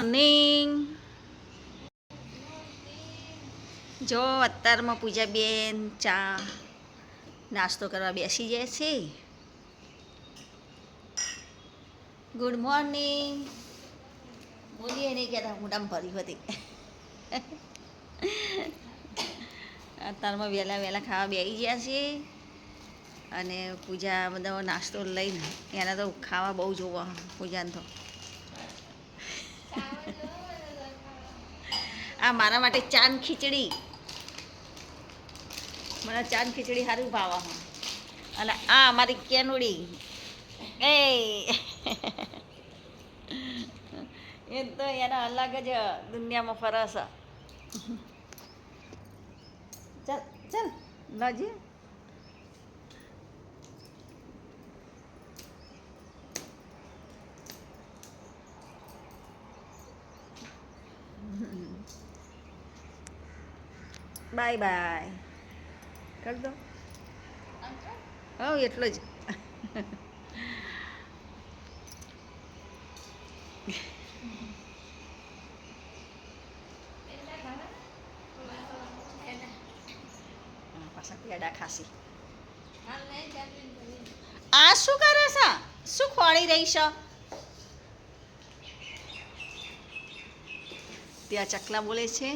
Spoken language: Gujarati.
મોર્નિંગ. જો અત્યારમાં પૂજાબેન ચા નાસ્તો કરવા બેસી જાય છે. Good morning. બોલીએ નહીં કહેતા મોઢામાં ભરી હતી. અત્યારમાં વહેલા વહેલા ખાવા બેસી ગયા છે અને પૂજા બધા નાસ્તો લઈને એને તો ખાવા બહુ જોવા પૂજાને તો. આ મારા માટે ચાન ખીચડી, મને ચાન ખીચડી સારું ભાવે. અને આ અમારી કેનુડી એ તો એના અલગ જ દુનિયામાં ફરસ. ચાલ ચાલ લાજી. બાય બાય કર દો. હા એટલો જ. પાછા પેડા ખાસી. આ શું કરે છે? શું ખોળી રહી છે? ત્યાં ચકલા બોલે છે.